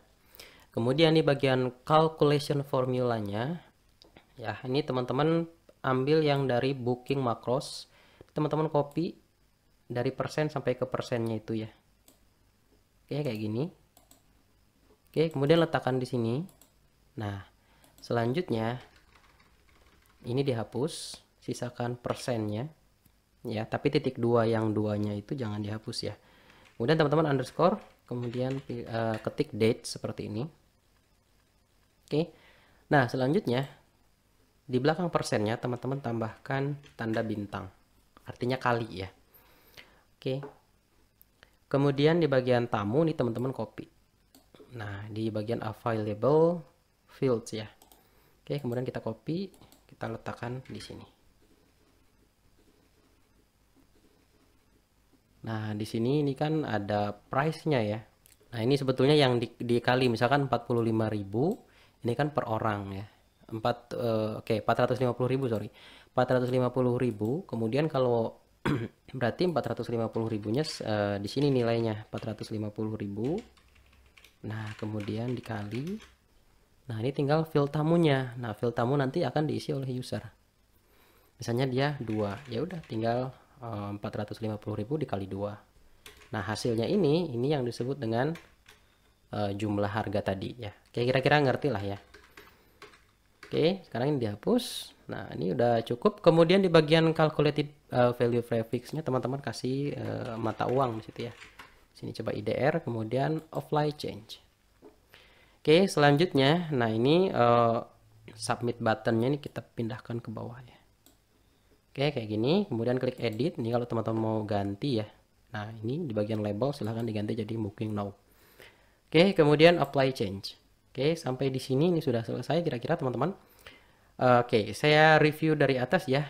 Kemudian di bagian calculation formulanya ya, ini teman-teman ambil yang dari booking macros. Teman-teman copy dari persen sampai ke persennya itu ya. Oke, kayak gini. Oke, kemudian letakkan di sini. Nah, selanjutnya ini dihapus, sisakan persennya ya, tapi titik dua yang duanya itu jangan dihapus ya. Kemudian teman-teman underscore, kemudian ketik date seperti ini. Oke. Nah, selanjutnya di belakang persennya teman-teman tambahkan tanda bintang. artinya kali ya. Oke. Kemudian di bagian tamu nih teman-teman copy. Nah, di bagian available fields ya. Oke, kemudian kita copy, kita letakkan di sini. Nah, di sini ini kan ada price-nya ya. Nah, ini sebetulnya yang dikali misalkan 45.000, ini kan per orang ya. 450.000 sorry. 450.000, kemudian kalau berarti 450.000-nya di sini nilainya 450.000. Nah, kemudian dikali. Nah, ini tinggal field tamunya. Nah, field tamu nanti akan diisi oleh user. Misalnya dia 2, ya udah tinggal 450.000 dikali 2. Nah, hasilnya ini yang disebut dengan jumlah harga tadi ya. Oke, kira-kira ngerti lah ya. Oke, sekarang ini dihapus. Nah, ini udah cukup. Kemudian di bagian calculated value prefix-nya teman-teman kasih mata uang di situ ya. Sini coba IDR, kemudian apply change. Oke, selanjutnya, nah ini submit button-nya ini kita pindahkan ke bawah ya. Oke, kayak gini. Kemudian klik edit. Ini kalau teman-teman mau ganti ya. Nah, ini di bagian label silahkan diganti jadi booking now. Oke, kemudian apply change. Oke, sampai di sini ini sudah selesai kira-kira teman-teman. Oke, saya review dari atas ya.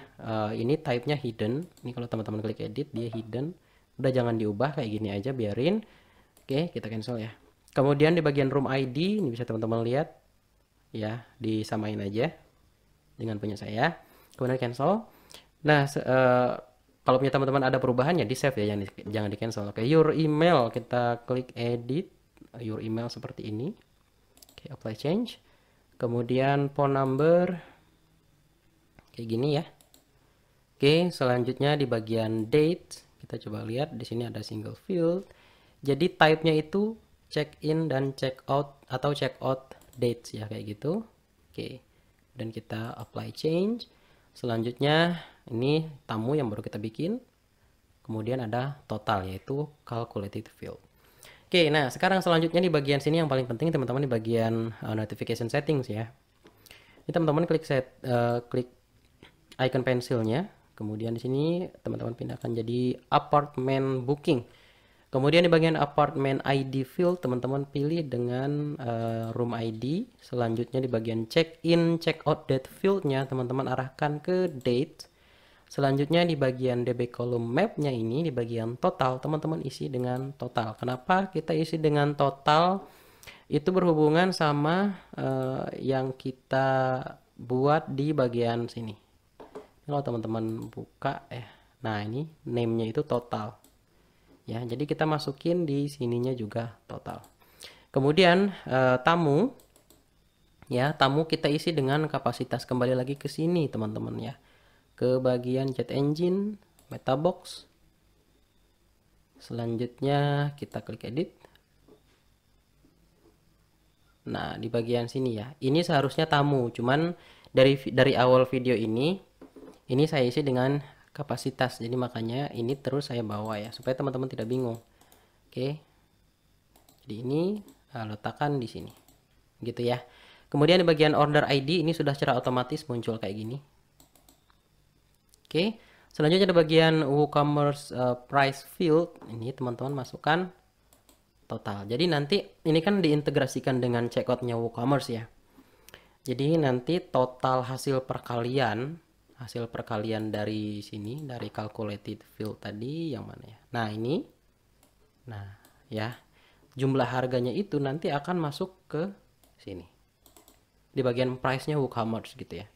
Ini type-nya hidden. Ini kalau teman-teman klik edit dia hidden. Udah jangan diubah kayak gini aja, biarin. Oke, kita cancel ya. Kemudian di bagian room ID ini bisa teman-teman lihat ya, disamain aja dengan punya saya. Kemudian cancel. Nah, kalau punya teman-teman ada perubahannya di save ya, jangan di cancel. Oke, your email kita klik edit your email seperti ini. Oke, apply change. Kemudian phone number kayak gini ya. Oke, selanjutnya di bagian date kita coba lihat di sini ada single field. Jadi type-nya itu check in dan check out atau check out dates ya kayak gitu. Oke. Dan kita apply change. Selanjutnya ini tamu yang baru kita bikin. Kemudian ada total yaitu calculated field. Oke, nah sekarang selanjutnya di bagian sini yang paling penting teman-teman di bagian notification settings ya. Ini teman-teman klik klik icon pensilnya. Kemudian di sini teman-teman pindahkan jadi apartment booking. Kemudian di bagian apartment ID field teman-teman pilih dengan room ID. Selanjutnya di bagian check in check out date fieldnya teman-teman arahkan ke date. Selanjutnya di bagian DB column map-nya ini di bagian total teman-teman isi dengan total. Kenapa kita isi dengan total? Itu berhubungan sama yang kita buat di bagian sini. Kalau teman-teman buka nah ini name-nya itu total. Ya, jadi kita masukin di sininya juga total. Kemudian tamu ya, tamu kita isi dengan kapasitas, kembali lagi ke sini teman-teman ya. Ke bagian chat engine, metabox. Selanjutnya kita klik edit. Nah, di bagian sini ya. Ini seharusnya tamu, cuman dari awal video ini saya isi dengan kapasitas. Jadi makanya ini terus saya bawa ya supaya teman-teman tidak bingung. Oke. Jadi ini letakkan di sini. Gitu ya. Kemudian di bagian order ID ini sudah secara otomatis muncul kayak gini. Oke, selanjutnya di bagian WooCommerce price field ini teman-teman masukkan total. Jadi nanti ini kan diintegrasikan dengan checkoutnya WooCommerce ya. Jadi nanti total hasil perkalian dari sini, dari calculated field tadi yang mana ya. Nah ini, nah ya jumlah harganya itu nanti akan masuk ke sini di bagian price-nya WooCommerce gitu ya.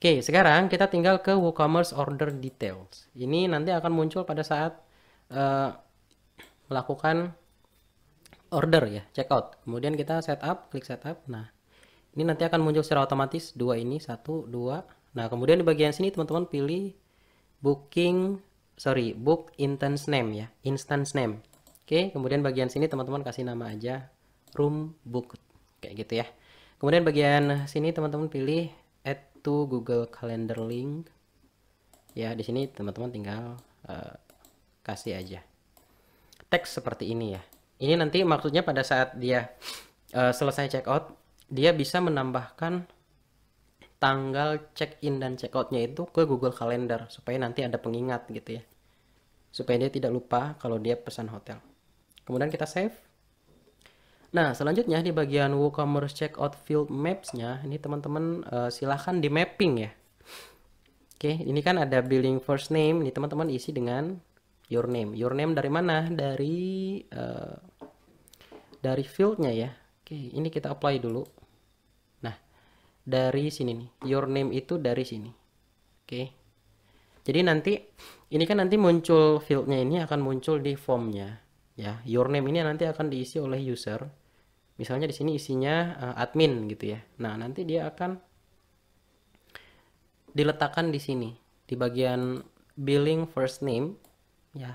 Oke, sekarang kita tinggal ke WooCommerce order details. Ini nanti akan muncul pada saat melakukan order ya, checkout. Kemudian kita setup, klik setup. Nah, ini nanti akan muncul secara otomatis dua ini, 1, 2. Nah, kemudian di bagian sini teman-teman pilih book instance name ya, instance name. Oke, kemudian bagian sini teman-teman kasih nama aja room book kayak gitu ya. Kemudian bagian sini teman-teman pilih add to Google Calendar link. Ya, di sini teman-teman tinggal kasih aja teks seperti ini ya. Ini nanti maksudnya pada saat dia selesai checkout, dia bisa menambahkan tanggal check in dan check outnya itu ke Google Calendar supaya nanti ada pengingat gitu ya, supaya dia tidak lupa kalau dia pesan hotel. Kemudian kita save. Nah, selanjutnya di bagian WooCommerce Checkout Field Maps-nya, ini teman-teman silahkan di mapping ya. Oke, ini kan ada billing first name, ini teman-teman isi dengan your name. Your name dari mana? Dari fieldnya ya. Oke, ini kita apply dulu. Nah, dari sini nih, your name itu dari sini. Oke. Jadi nanti ini kan nanti muncul fieldnya ini akan muncul di formnya ya. Your name ini nanti akan diisi oleh user. Misalnya di sini isinya admin gitu ya. Nah, nanti dia akan diletakkan di sini di bagian billing first name ya.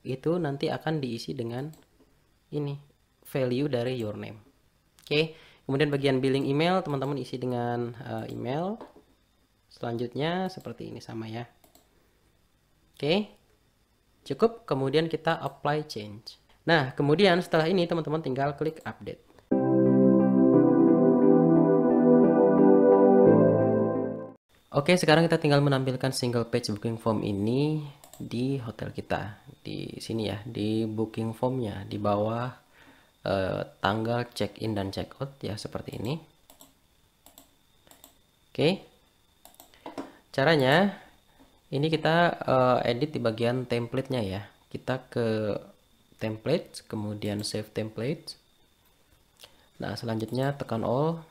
Itu nanti akan diisi dengan ini value dari your name. Oke. Kemudian bagian billing email teman-teman isi dengan email. Selanjutnya seperti ini sama ya. Oke. Cukup, kemudian kita apply change. Nah, kemudian setelah ini teman-teman tinggal klik update. Oke, sekarang kita tinggal menampilkan single page booking form ini di hotel kita. Di sini ya, di booking formnya, di bawah tanggal check-in dan check-out ya, seperti ini. Oke. Caranya, ini kita edit di bagian template-nya ya. Kita ke template, kemudian save template. Nah, selanjutnya tekan all.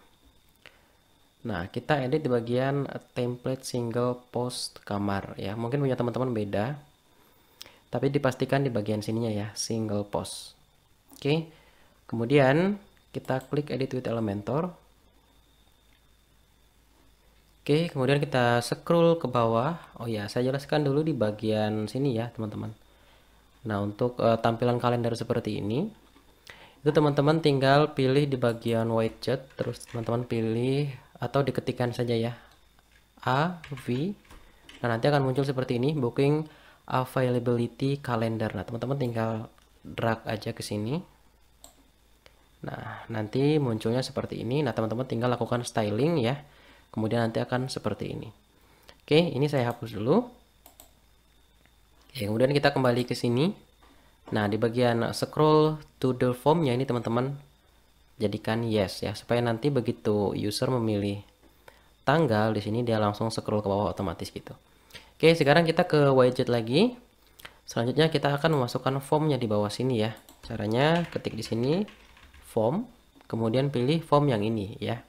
Nah, kita edit di bagian template single post kamar ya. Mungkin punya teman-teman beda. Tapi dipastikan di bagian sininya ya, single post. Oke. Kemudian kita klik edit with Elementor. Oke, kemudian kita scroll ke bawah. Oh ya, saya jelaskan dulu di bagian sini ya, teman-teman. Nah, untuk tampilan kalender seperti ini, itu teman-teman tinggal pilih di bagian widget, terus teman-teman pilih atau diketikkan saja ya A, V. Nah, nanti akan muncul seperti ini, booking availability calendar. Nah, teman-teman tinggal drag aja ke sini. Nah, nanti munculnya seperti ini. Nah, teman-teman tinggal lakukan styling ya. Kemudian nanti akan seperti ini. Oke, ini saya hapus dulu. Oke, kemudian kita kembali ke sini. Nah, di bagian scroll to the formnya ini teman-teman jadikan yes ya, supaya nanti begitu user memilih tanggal di sini dia langsung scroll ke bawah otomatis gitu. Oke, sekarang kita ke widget lagi. Selanjutnya kita akan memasukkan formnya di bawah sini ya. Caranya ketik di sini form, kemudian pilih form yang ini ya.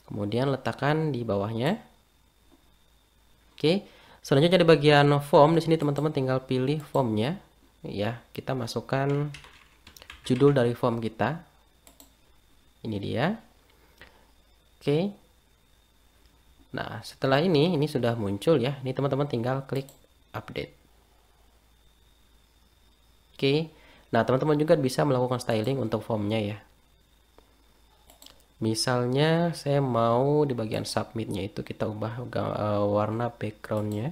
Kemudian letakkan di bawahnya. Oke, selanjutnya di bagian form di sini teman-teman tinggal pilih formnya ya. Kita masukkan judul dari form kita. Ini dia. Oke. Nah, setelah ini sudah muncul ya. Ini teman-teman tinggal klik update. Oke. Nah, teman-teman juga bisa melakukan styling untuk formnya ya. Misalnya saya mau di bagian submitnya itu kita ubah warna backgroundnya.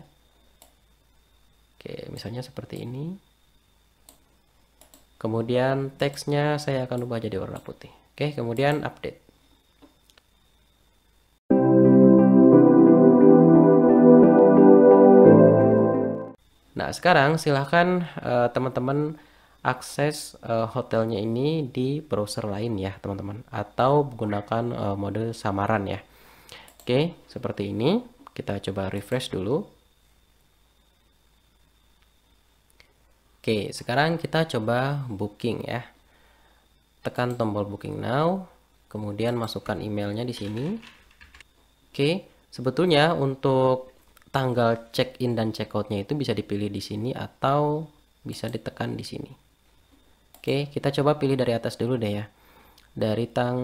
Oke, misalnya seperti ini. Kemudian teksnya saya akan ubah jadi warna putih. Oke, kemudian update. Nah, sekarang silahkan teman-teman akses hotelnya ini di browser lain ya, teman-teman. Atau menggunakan mode samaran ya. Oke, seperti ini. Kita coba refresh dulu. Oke, sekarang kita coba booking ya. Tekan tombol booking now, kemudian masukkan emailnya di sini. Oke, sebetulnya untuk tanggal check-in dan check-outnya itu bisa dipilih di sini atau bisa ditekan di sini. Oke, kita coba pilih dari atas dulu deh ya.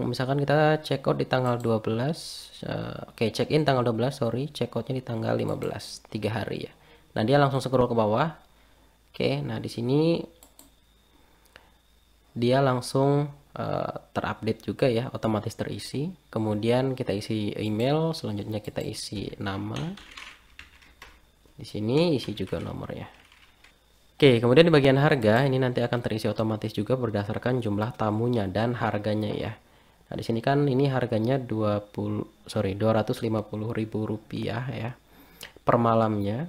Misalkan kita check-out di tanggal 12, oke, check-in tanggal 12, sorry, check-outnya di tanggal 15, 3 hari ya. Nah, dia langsung scroll ke bawah. Oke, nah di sini dia langsung terupdate juga ya, otomatis terisi. Kemudian kita isi email, selanjutnya kita isi nama. Di sini isi juga nomornya. Oke, kemudian di bagian harga ini nanti akan terisi otomatis juga berdasarkan jumlah tamunya dan harganya ya. Nah, di sini kan ini harganya 250.000 rupiah ya per malamnya.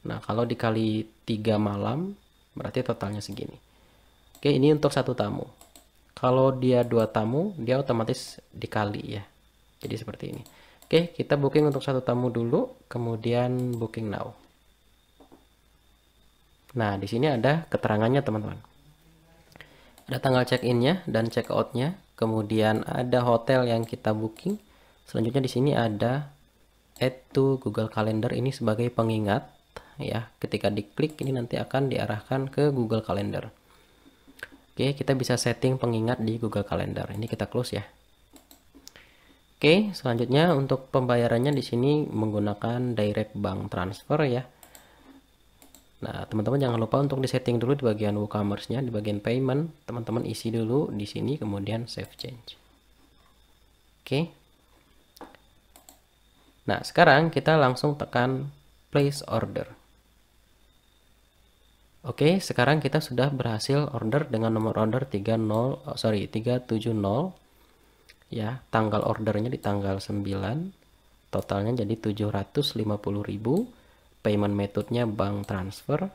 Nah, kalau dikali 3 malam berarti totalnya segini. Oke, ini untuk satu tamu. Kalau dia 2 tamu, dia otomatis dikali ya. Jadi seperti ini. Oke, kita booking untuk satu tamu dulu, kemudian booking now. Nah, di sini ada keterangannya teman-teman. Ada tanggal check-in-nya dan check-out-nya, kemudian ada hotel yang kita booking. Selanjutnya di sini ada add to Google Calendar, ini sebagai pengingat ya. Ketika diklik ini nanti akan diarahkan ke Google Calendar. Oke, kita bisa setting pengingat di Google Calendar. Ini kita close ya. Oke, selanjutnya untuk pembayarannya di sini menggunakan direct bank transfer ya. Nah, teman-teman jangan lupa untuk disetting dulu di bagian WooCommerce-nya, di bagian payment, teman-teman isi dulu di sini, kemudian save change. Oke. Nah, sekarang kita langsung tekan place order. Oke, sekarang kita sudah berhasil order dengan nomor order 370 ya. Tanggal ordernya di tanggal 9. Totalnya jadi 750.000. Payment methodenya bank transfer.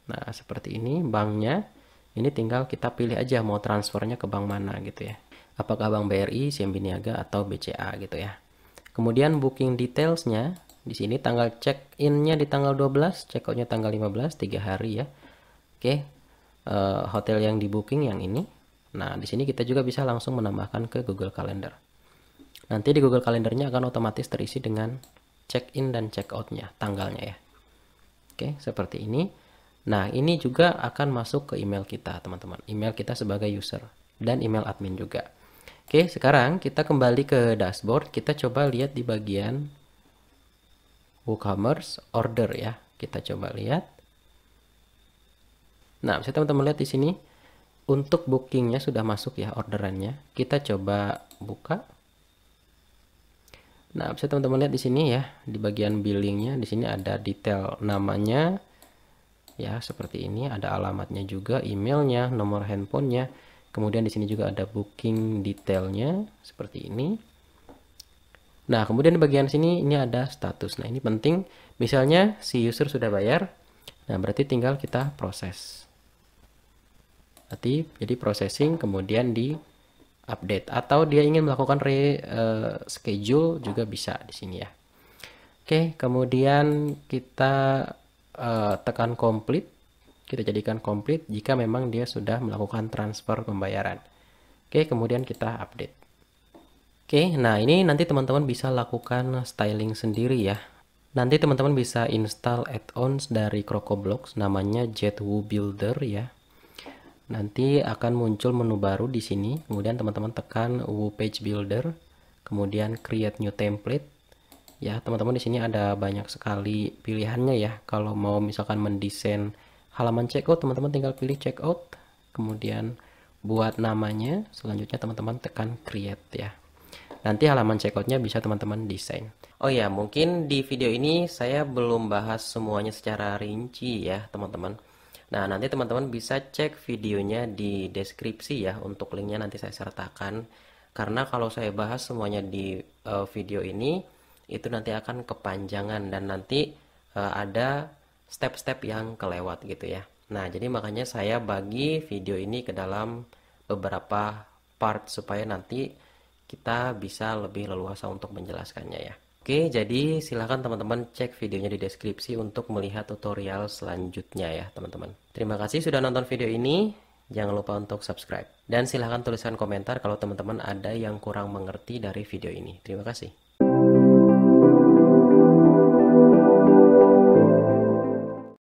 Nah, seperti ini banknya. Ini tinggal kita pilih aja mau transfernya ke bank mana gitu ya. Apakah Bank BRI, CIMB Niaga atau BCA gitu ya. Kemudian booking detailsnya di sini tanggal check-in-nya di tanggal 12, check-out-nya tanggal 15, 3 hari ya. Oke. Hotel yang di booking yang ini. Nah, di sini kita juga bisa langsung menambahkan ke Google Calendar. Nanti di Google Calendar-nya akan otomatis terisi dengan check-in dan check-out-nya, tanggalnya ya. Oke, seperti ini. Nah, ini juga akan masuk ke email kita, teman-teman. Email kita sebagai user dan email admin juga. Oke, sekarang kita kembali ke dashboard. Kita coba lihat di bagian WooCommerce order ya. Kita coba lihat. Nah, bisa teman-teman lihat di sini untuk bookingnya sudah masuk ya orderannya. Kita coba buka. Nah, bisa teman-teman lihat di sini ya, di bagian billingnya, di sini ada detail namanya, ya seperti ini, ada alamatnya juga, emailnya, nomor handphonenya, kemudian di sini juga ada booking detailnya, seperti ini. Nah, kemudian di bagian sini ini ada status. Nah, ini penting, misalnya si user sudah bayar, nah berarti tinggal kita proses. Nanti jadi processing, kemudian di update atau dia ingin melakukan schedule juga bisa di sini ya. Oke, kemudian kita tekan complete. Kita jadikan complete jika memang dia sudah melakukan transfer pembayaran. Oke, kemudian kita update. Oke, nah ini nanti teman-teman bisa lakukan styling sendiri ya. Nanti teman-teman bisa install add-ons dari CrocoBlox namanya JetWoo Builder ya. Nanti akan muncul menu baru di sini. Kemudian teman-teman tekan Woo Page Builder, kemudian Create New Template. Ya, teman-teman di sini ada banyak sekali pilihannya ya. Kalau mau misalkan mendesain halaman checkout, teman-teman tinggal pilih checkout, kemudian buat namanya. Selanjutnya teman-teman tekan Create ya. Nanti halaman checkoutnya bisa teman-teman desain. Oh ya, mungkin di video ini saya belum bahas semuanya secara rinci ya, teman-teman. Nah, nanti teman-teman bisa cek videonya di deskripsi ya, untuk linknya nanti saya sertakan. Karena kalau saya bahas semuanya di video ini, itu nanti akan kepanjangan dan nanti ada step-step yang kelewat gitu ya. Nah, jadi makanya saya bagi video ini ke dalam beberapa part supaya nanti kita bisa lebih leluasa untuk menjelaskannya ya. Oke, jadi silahkan teman-teman cek videonya di deskripsi untuk melihat tutorial selanjutnya ya teman-teman. Terima kasih sudah nonton video ini. Jangan lupa untuk subscribe. Dan silahkan tuliskan komentar kalau teman-teman ada yang kurang mengerti dari video ini. Terima kasih.